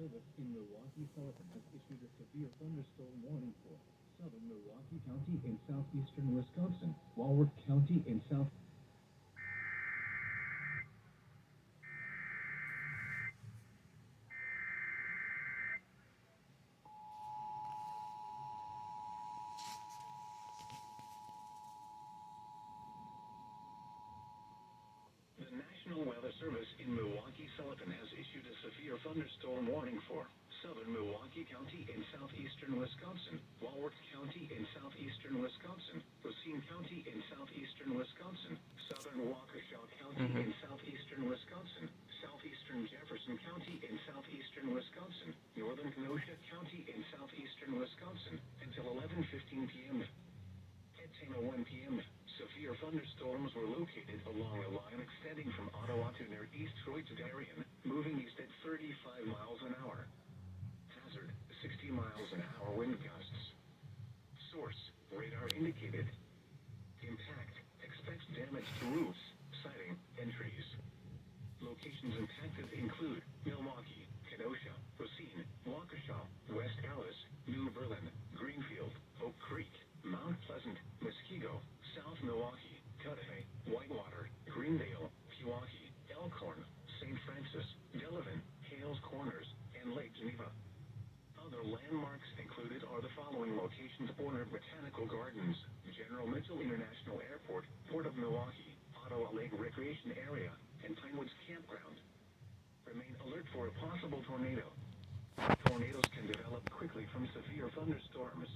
Service in Milwaukee Sullivan has issued a severe thunderstorm warning for southern Milwaukee County in southeastern Wisconsin, Walworth County in south. The National Weather Service in Milwaukee Sullivan has issued a severe thunderstorm warning for southern Milwaukee County in southeastern Wisconsin, Walworth County in southeastern Wisconsin, Racine County in southeastern Wisconsin, southern Waukesha County in southeastern Wisconsin, southeastern Jefferson County in southeastern Wisconsin, northern Kenosha County in southeastern Wisconsin until 11:15 p.m. At 10:01 p.m., severe thunderstorms were located along a line extending from Ottawa to near East Troy to Darien, moving east at 35 miles an hour. Hazard, 60 miles an hour wind gusts. Source, radar indicated. Impact, expect damage to roofs, siding, and trees. Locations impacted include Milwaukee, Kenosha, Racine, Waukesha, West Allis, New Berlin, Greenfield, Oak Creek, Mount Pleasant, Muskego, South Milwaukee, Cudahy, Whitewater, Greendale, Pewaukee, Elkhorn, St. Francis, Delavan, Hales Corners, and Lake Geneva. Other landmarks included are the following locations: Warner Botanical Gardens, General Mitchell International Airport, Port of Milwaukee, Ottawa Lake Recreation Area, and Pinewoods Campground. Remain alert for a possible tornado. Tornadoes can develop quickly from severe thunderstorms.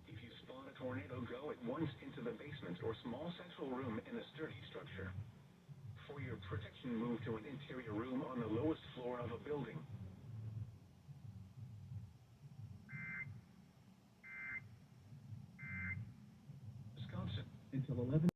If you spot a tornado, go at once into the basement or small central room in a sturdy structure. For your protection, move to an interior room on the lowest floor of a building. Wisconsin, until 11.